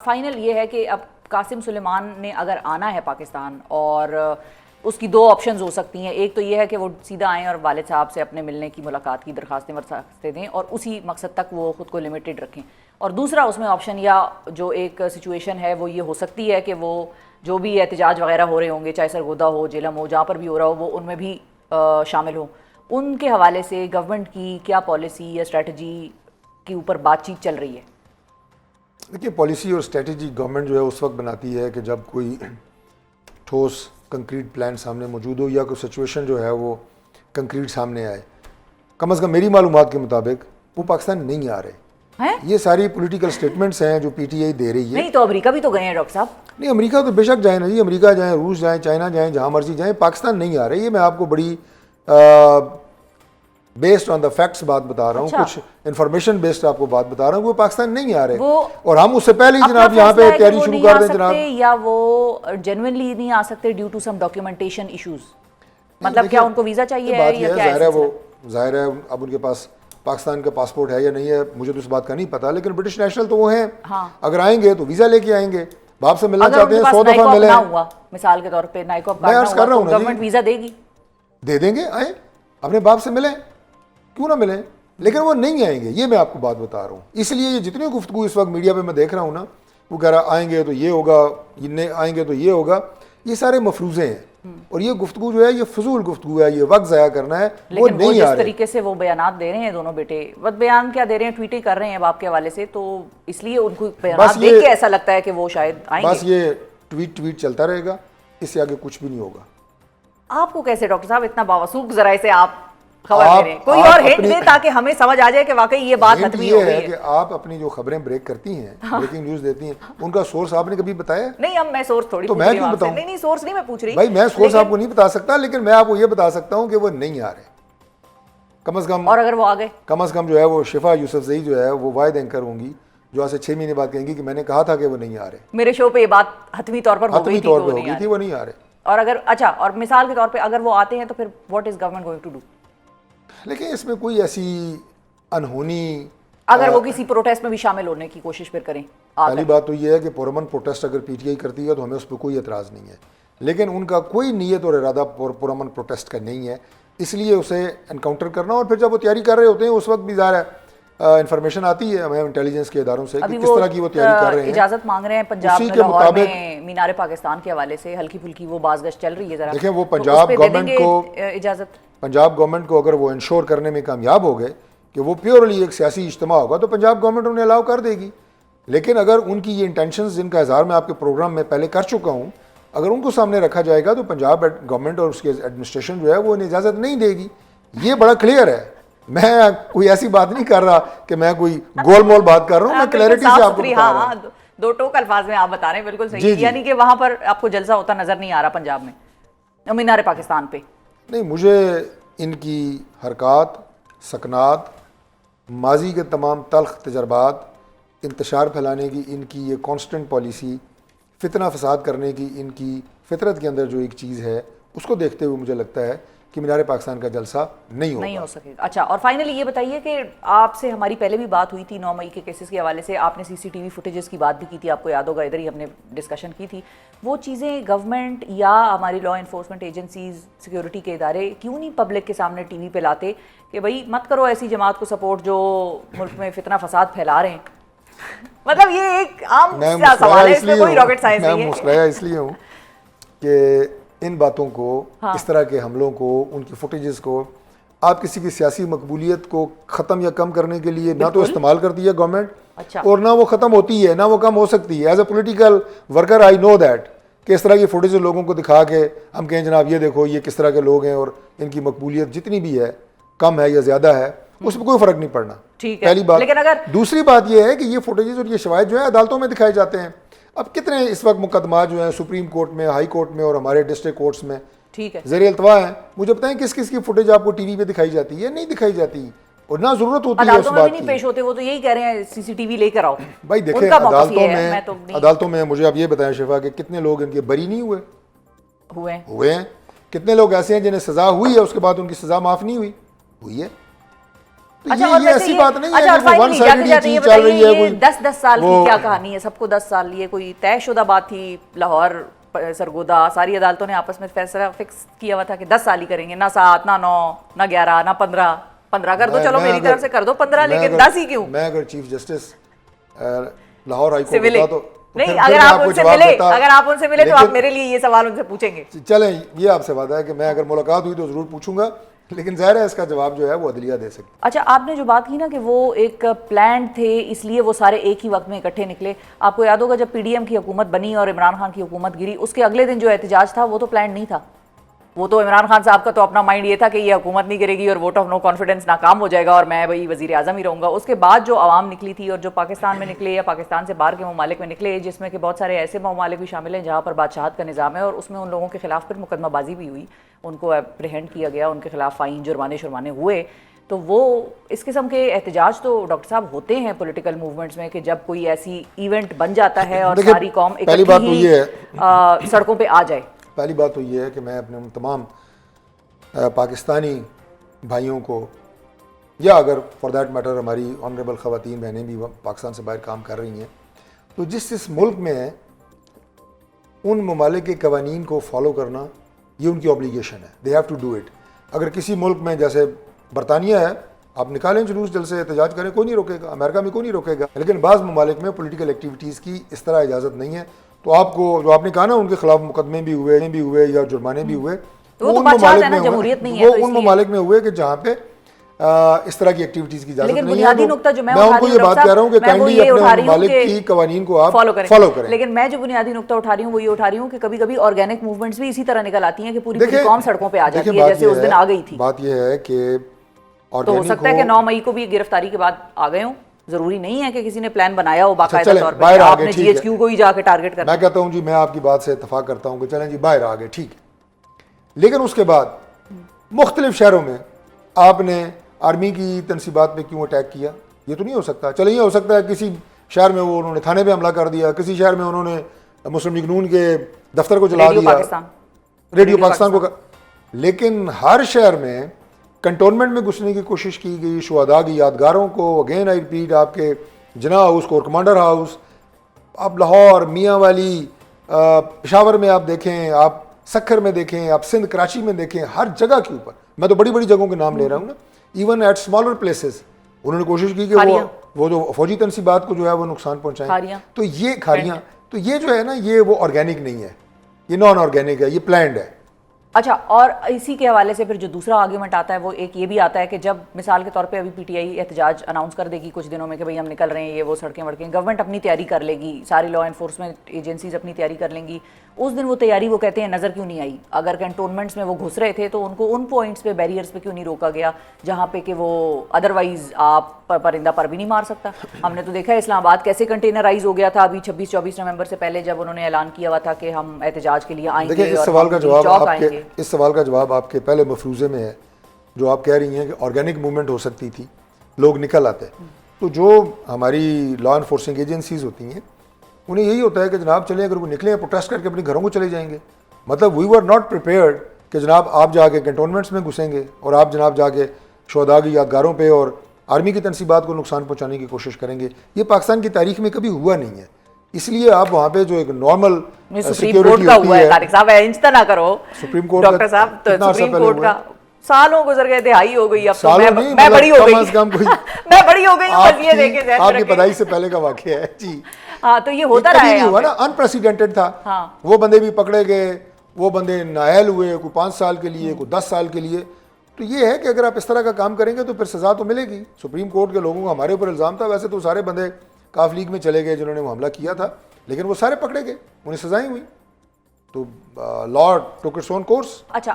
Final یہ ہے کہ اب قاسم سلیمان نے اگر آنا ہے پاکستان اور اس کی دو آپشنز ہو سکتی ہیں. ایک تو یہ ہے کہ وہ سیدھا آئیں اور والد صاحب سے اپنے ملنے کی ملاقات کی درخواستیں دیں اور اسی مقصد تک وہ خود کو لمیٹڈ رکھیں. اور دوسرا اس میں آپشن یا جو ایک سچویشن ہے وہ یہ ہو سکتی ہے کہ وہ جو بھی احتجاج وغیرہ ہو رہے ہوں گے, چاہے سرگودا ہو, جیلم ہو, جہاں پر بھی ہو رہا ہو, وہ ان میں بھی شامل ہوں. ان کے حوالے سے گورنمنٹ کی کیا پالیسی یا اسٹریٹجی کے اوپر بات چیت چل رہی ہے؟ دیکھیے, پالیسی اور اسٹریٹجی گورنمنٹ جو ہے اس وقت بناتی ہے کہ جب کوئی ٹھوس کنکریٹ پلان سامنے موجود ہو یا کوئی سچویشن جو ہے وہ کنکریٹ سامنے آئے. کم از کم میری معلومات کے مطابق وہ پاکستان نہیں آ رہے. یہ ساری پولیٹیکل سٹیٹمنٹس ہیں جو پی ٹی آئی دے رہی ہے. نہیں تو امریکہ بھی تو گئے ہیں ڈاکٹر صاحب. نہیں, امریکہ تو بے شک جائیں نا جی, امریکہ جائیں, روس جائیں, چائنا جائیں, جہاں مرضی جائیں, پاکستان نہیں آ رہے. یہ میں آپ کو بڑی بیسڈ آن دا فیکٹس بات بتا رہا ہوں, کچھ انفارمیشن بیسڈ آپ کو بات بتا رہا ہوں. وہ پاکستان نہیں آ رہے اور ہم اس سے پہلے ہی جناب یہاں پہ تیاری شروع کر دیں جناب. یا وہ جنوینلی نہیں آ سکتے due to some documentation issues? مطلب کیا ان کو ویزا چاہیے ہے یا کیا ہے؟ وہ ظاہر ہے اب ان کے پاس پاکستان کا پاسپورٹ ہے یا نہیں ہے, مجھے تو اس بات کا نہیں پتا, لیکن برٹش نیشنل تو وہ ہیں. اگر آئیں گے تو ویزا لے کے آئیں گے. باپ سے ملنا چاہتے ہیں 100 دفعہ ملیں. مثال کے طور پہ نائکوپ میں عرض کر رہا ہوں نا, گورنمنٹ ویزا دے گی, دے دیں گے, آئیں اپنے باپ سے ملیں, کیوں نہ ملیں. لیکن وہ نہیں آئیں گے, یہ میں آپ کو بات بتا رہا ہوں. اس لیے یہ جتنی گفتگو اس وقت میڈیا پہ میں دیکھ رہا ہوں نا, وہ کہہ رہا آئیں گے تو یہ ہوگا, آئیں گے تو یہ ہوگا, یہ سارے مفروضے ہیں. اور یہ گفتگو جو ہے یہ فضول گفتگو ہے, یہ وقت ضائع کرنا ہے. وہ نہیں جس طریقے سے وہ بیانات دے رہے ہیں دونوں بیٹے, بیان کیا دے رہے ہیں, ٹویٹیں کر رہے ہیں باپ کے حوالے سے, تو اس لیے ان کو بیانات دیکھ کے ایسا لگتا ہے کہ وہ شاید آئیں گے. بس یہ ٹویٹ چلتا رہے گا, اس سے آگے کچھ بھی نہیں ہوگا. آپ کو کیسے ڈاکٹر صاحب اتنا باوثوق ذرائع سے آپ خبر دے رہے ہیں؟ کوئی اور ہنٹ دے تاکہ ہمیں سمجھ آ جائے کہ واقعی یہ بات حتمی ہو گئی ہے. کہ آپ اپنی جو خبریں بریک کرتی ہیں, بریکنگ نیوز دیتی ہیں, ان کا سورس آپ نے کبھی بتایا؟ نہیں, اب میں سورس تھوڑی تو میں کیوں بتاؤں؟ نہیں سورس نہیں میں پوچھ رہی. بھائی میں سورس آپ کو نہیں بتا سکتا, لیکن میں آپ کو یہ بتا سکتا ہوں کہ وہ نہیں آ رہے کم از کم. اور اگر وہ آ گئے کم از کم جو ہے وہ شفا یوسف زئی جو ہے وہ واحد اینکر ہوں گی جو آج سے 6 مہینے بعد کہیں گی کہ میں نے کہا تھا کہ وہ نہیں آ رہے. میرے شو پہ یہ بات حتمی طور پر ہو گئی تھی وہ نہیں آ رہے. اور اگر اچھا, اور مثال کے طور پہ اگر وہ آتے ہیں تو پھر what is government going to do? لیکن اس میں کوئی ایسی انہونی, اگر وہ کسی پروٹیسٹ میں بھی شامل ہونے کی کوشش پھر کریں. پہلی بات تو یہ ہے کہ پرامن پروٹیسٹ اگر پی ٹی آئی کرتی ہے تو ہمیں اس پہ کوئی اعتراض نہیں ہے, لیکن ان کا کوئی نیت اور ارادہ پرامن پروٹیسٹ کا نہیں ہے. اس لیے اسے انکاؤنٹر کرنا, اور پھر جب وہ تیاری کر رہے ہوتے ہیں اس وقت بھی ظاہر ہے انفارمیشن آتی ہے ہمیں انٹیلیجنس کے اداروں سے کہ کس طرح کی وہ تیاری کر رہے ہیں. اجازت مانگ رہے ہیں پنجاب میں, لاہور میں مینار پاکستان کے حوالے سے ہلکی پھلکی وہ باز گشت چل رہی ہے. ذرا دیکھیں, وہ پنجاب گورنمنٹ کو اجازت, پنجاب گورنمنٹ کو اگر وہ انشور کرنے میں کامیاب ہو گئے کہ وہ پیورلی ایک سیاسی اجتماع ہوگا تو پنجاب گورنمنٹ انہیں الاؤ کر دے گی. لیکن اگر ان کی یہ انٹینشنز جن کا اظہار میں آپ کے پروگرام میں پہلے کر چکا ہوں, اگر ان کو سامنے رکھا جائے گا تو پنجاب گورنمنٹ اور اس کے ایڈمنسٹریشن جو ہے وہ انہیں اجازت نہیں دے گی. یہ بڑا کلیئر ہے. میں کوئی ایسی بات نہیں کر رہا کہ میں کوئی گول مول بات کر رہا ہوں, میں کلیئرٹی سے آپ کو بتا رہا ہوں. دو ٹوک الفاظ میں آپ بتا رہے ہیں, بالکل صحیح. یعنی کہ وہاں پر آپ کو جلسہ ہوتا نظر نہیں آ رہا پنجاب میں مینار پاکستان پہ؟ نہیں, مجھے ان کی حرکات, سکنات, ماضی کے تمام تلخ تجربات, انتشار پھیلانے کی ان کی یہ کانسٹنٹ پالیسی, فتنہ فساد کرنے کی ان کی فطرت کے اندر جو ایک چیز ہے, اس کو دیکھتے ہوئے مجھے لگتا ہے کہ مینار پاکستان کا جلسہ نہیں ہو سکے. اچھا, اور فائنلی یہ بتائیے کہ آپ سے ہماری پہلے بھی بات ہوئی تھی 9 مئی کے کیسز کے حوالے سے, آپ نے سی سی ٹی وی فوٹیجز کی بات بھی کی تھی, آپ کو یاد ہوگا ادھر ہی ہم نے ڈسکشن کی تھی. وہ چیزیں گورنمنٹ یا ہماری لا انفورسمنٹ ایجنسیز, سیکیورٹی کے ادارے کیوں نہیں پبلک کے سامنے ٹی وی پہ لاتے کہ بھائی مت کرو ایسی جماعت کو سپورٹ جو ملک میں فتنہ فساد پھیلا رہے ہیں؟ مطلب یہ ایک عام سوال ہے, اس میں کوئی راکٹ سائنس نہیں ہے. میں مسکرایا اس لیے ہوں کہ ان باتوں کو, اس طرح کے حملوں کو, ان کی فوٹیجز کو آپ کسی کی سیاسی مقبولیت کو ختم یا کم کرنے کے لیے نہ تو استعمال کرتی ہے گورنمنٹ, اور نہ وہ ختم ہوتی ہے, نہ وہ کم ہو سکتی ہے. As a political worker I know that کہ اس طرح کی فوٹیج لوگوں کو دکھا کے ہم کہیں جناب یہ دیکھو یہ کس طرح کے لوگ ہیں اور ان کی مقبولیت جتنی بھی ہے کم ہے یا زیادہ ہے, اس میں کوئی فرق نہیں پڑنا. پہلی بات. دوسری بات یہ ہے کہ یہ فوٹیجز اور یہ شواہد جو ہے عدالتوں میں دکھائے جاتے ہیں. اب کتنے اس وقت مقدمات جو ہیں سپریم کورٹ میں, ہائی کورٹ میں اور ہمارے ڈسٹرکٹ کورٹس میں زیر التوا ہیں, مجھے بتائیں کس کس کی فوٹیج آپ کو ٹی وی پہ دکھائی جاتی ہے؟ نہیں دکھائی جاتی, اور نہ ضرورت ہوتی ہے اس بات کی. پیش ہوتے وہ تو یہی کہہ رہے ہیں سی سی ٹی وی لے کر آؤ. بھائی دیکھیں, عدالتوں میں مجھے اب یہ بتائیں شفا کہ کتنے لوگ ان کے بری نہیں ہوئے ہیں. کتنے لوگ ایسے ہیں جنہیں سزا ہوئی ہے اس کے بعد ان کی سزا معاف نہیں ہوئی ہے. تو اچھا اور یہ ویسے ایسی یہ بات نہیں اچھا ہے اور کہ وہ ون فائنلی جاتے سائڈ جاتے یہ چیز چل رہی ہے بتائیے کوئی 10 سال کی کیا کہانی ہے؟ سب کو 10 سال لیے کوئی طے شدہ بات تھی؟ لاہور سرگودا ساری عدالتوں نے آپس میں فیصلہ فکس کیا ہوا تھا کہ 10 سال ہی کریں گے، نہ 7 نہ 9 نہ 11 نہ 15 کر دو، چلو میری طرف سے کر دو 15 لیکن 10 ہی کیوں؟ میں اگر چیف جسٹس لاہور ہائی سے کورٹ ملے ہوتا تو نہیں، اگر آپ ان سے ملے اگر آپ ان سے ملے تو آپ میرے لیے یہ سوال ان سے پوچھیں گے؟ چلیں یہ آپ سے وعدہ ہے کہ میں اگر ملاقات ہوئی تو ضرور پوچھوں گا، لیکن ظاہر ہے اس کا جواب جو ہے وہ عدلیہ دے سکتی۔ اچھا آپ نے جو بات کی نا کہ وہ ایک پلان تھے اس لیے وہ سارے ایک ہی وقت میں اکٹھے نکلے، آپ کو یاد ہوگا جب پی ڈی ایم کی حکومت بنی اور عمران خان کی حکومت گری، اس کے اگلے دن جو احتجاج تھا وہ تو پلان نہیں تھا، وہ تو عمران خان صاحب کا تو اپنا مائنڈ یہ تھا کہ یہ حکومت نہیں کرے گی اور ووٹ آف نو کانفیڈنس ناکام ہو جائے گا اور میں وہی وزیر اعظم ہی رہوں گا۔ اس کے بعد جو عوام نکلی تھی اور جو پاکستان میں نکلے یا پاکستان سے باہر کے ممالک میں نکلے، جس میں کہ بہت سارے ایسے ممالک بھی شامل ہیں جہاں پر بادشاہت کا نظام ہے اور اس میں ان لوگوں کے خلاف پھر مقدمہ بازی بھی ہوئی، ان کو اپریہینڈ کیا گیا، ان کے خلاف فائن جرمانے ہوئے، تو وہ اس قسم کے احتجاج تو ڈاکٹر صاحب ہوتے ہیں پولیٹیکل موومنٹس میں کہ جب کوئی ایسی ایونٹ بن جاتا ہے اور ساری قوم اکٹھی ہی سڑکوں پہ آ جائے۔ پہلی بات تو یہ ہے کہ میں اپنے ان تمام پاکستانی بھائیوں کو، یا اگر فار دیٹ میٹر ہماری آنریبل خواتین بہنیں بھی پاکستان سے باہر کام کر رہی ہیں، تو جس ملک میں ہیں ان ممالک کے قوانین کو فالو کرنا یہ ان کی اوبلیگیشن ہے، they have to do it. اگر کسی ملک میں جیسے برطانیہ ہے، آپ نکالیں جلوس جلسے احتجاج کریں، کوئی نہیں روکے گا، امریکہ میں کوئی نہیں روکے گا، لیکن بعض ممالک میں پولیٹیکل ایکٹیویٹیز کی اس طرح اجازت نہیں ہے، تو آپ کو جو آپ نے کہا نا ان کے خلاف مقدمے بھی ہوئے یا جرمانے بھی ہوئے، وہ ان ممالک میں ہوئے کہ جہاں پہ اس طرح کی ایکٹیویٹیز کی اجازت نہیں ہے۔ میں ان کو یہ بات کہہ رہا ہوں کہ کائنڈلی اپنے ممالک کی قوانین کو آپ فالو کریں۔ لیکن میں جو بنیادی نقطہ اٹھا رہی ہوں وہ یہ اٹھا رہی ہوں کہ کبھی کبھی آرگینک موومنٹس بھی اسی طرح نکل آتی ہیں کہ پوری قوم سڑکوں پہ آ جاتی ہے، جیسے اس دن آ گئی تھی۔ بات یہ ہے کہ تو ہو سکتا ہے کہ 9 مئی کو بھی گرفتاری کے بعد آ گئے ہوں، ضروری نہیں ہے کہ کسی نے پلان بنایا ہو باقاعدہ طور پہ آپ نے جی ایچ کیو کو ہی جا کے ٹارگٹ کرنا۔ میں کہتا ہوں جی، میں آپ کی بات سے اتفاق کرتا ہوں کہ چلیں جی باہر آ گئے، ٹھیک ہے، لیکن اس کے بعد مختلف شہروں میں آپ نے آرمی کی تنصیبات پہ کیوں اٹیک کیا؟ یہ تو نہیں ہو سکتا۔ چلیں یہ ہو سکتا ہے کسی شہر میں وہ انہوں نے تھانے پہ حملہ کر دیا، کسی شہر میں انہوں نے مسلم لیگ نون کے دفتر کو جلا دیا، ریڈیو پاکستان کو، لیکن ہر شہر میں کنٹونمنٹ میں گھسنے کی کوشش کی گئی، شہداء کی یادگاروں کو، اگین آئی ریپیٹ، آپ کے جناح ہاؤس، کور کمانڈر ہاؤس، آپ لاہور، میاں والی، پشاور میں آپ دیکھیں، آپ سکھر میں دیکھیں، آپ سندھ کراچی میں دیکھیں، ہر جگہ کے اوپر، میں تو بڑی بڑی جگہوں کے نام لے رہا ہوں نا، ایون ایٹ اسمالر پلیسز انہوں نے کوشش کی کہ وہ جو فوجی تنصیبات کو جو ہے وہ نقصان پہنچائیں۔ تو یہ کھاریاں، تو یہ جو ہے نا یہ وہ آرگینک نہیں ہے، یہ نان آرگینک ہے، یہ پلانڈ ہے۔ اچھا، اور اسی کے حوالے سے پھر جو دوسرا آرگیومنٹ آتا ہے وہ ایک یہ بھی آتا ہے کہ جب مثال کے طور پہ ابھی پی ٹی آئی احتجاج اناؤنس کر دے گی کچھ دنوں میں کہ بھئی ہم نکل رہے ہیں، یہ وہ سڑکیں وڑکیں، گورنمنٹ اپنی تیاری کر لے گی، ساری لا انفورسمنٹ ایجنسیز اپنی تیاری کر لیں گی، اس دن وہ تیاری وہ کہتے ہیں نظر کیوں نہیں آئی؟ اگر کنٹونمنٹس میں وہ گھس رہے تھے تو ان کو ان پوائنٹس پہ بیریئرز پہ کیوں نہیں روکا گیا جہاں پہ کہ وہ ادروائز آپ پرندہ پر بھی نہیں مار سکتا؟ ہم نے تو دیکھا ہے اسلام آباد کیسے کنٹینرائز ہو گیا تھا ابھی 26-24 نومبر سے پہلے جب انہوں نے اعلان کیا ہوا تھا کہ ہم احتجاج کے لیے آئیں گے، اس سوال کا جواب آپ کے پہلے مفروضے میں ہے، جو آپ کہہ رہی ہیں کہ آرگینک موومنٹ ہو سکتی تھی، لوگ نکل آتے، تو جو ہماری لا انفورسنگ ایجنسیز ہوتی ہیں انہیں یہی ہوتا ہے کہ جناب چلیں اگر وہ نکلیں پروٹیسٹ کر کے اپنے گھروں کو چلے جائیں گے، مطلب وی ور ناٹ پریپیئرڈ کہ جناب آپ جا کے کنٹونمنٹس میں گھسیں گے اور آپ جناب جا کے شہداء کی یادگاروں پہ اور آرمی کی تنصیبات کو نقصان پہنچانے کی کوشش کریں گے۔ یہ پاکستان کی تاریخ میں کبھی ہوا نہیں ہے، اس لیے آپ وہاں پہ جو ایک نارمل سیکیورٹی ہوتی ہے، طارق صاحب انچ نہ کرو، سپریم کورٹ ڈاکٹر صاحب تو سپریم کورٹ کا سالوں گزر گئے، دہائی ہو گئی، اب تو میں بڑی ہو گئی، میں بڑی ہو گئی ہوں، بس یہ دیکھیں آپ کی پیدائش سے پہلے کا واقعہ ہے جی۔ ہاں تو یہ ہوتا رہا ہے، ہوا نا، انپریسیڈنٹڈ تھا، وہ بندے بھی پکڑے گئے، وہ بندے نااہل ہوئے، کوئی 5 سال کے لیے، کوئی 10 سال کے لیے۔ تو یہ ہے کہ اگر آپ اس طرح کا کام کریں گے تو پھر سزا تو ملے گی۔ سپریم کورٹ کے لوگوں کا ہمارے اوپر الزام تھا، ویسے تو سارے بندے کاف لیگ میں چلے گئے جنہوں نے وہ حملہ کیا تھا، لیکن وہ سارے پکڑے گئے، انہیں سزائیں ہوئی، تو لا ٹوک اٹس اون کورس۔ اچھا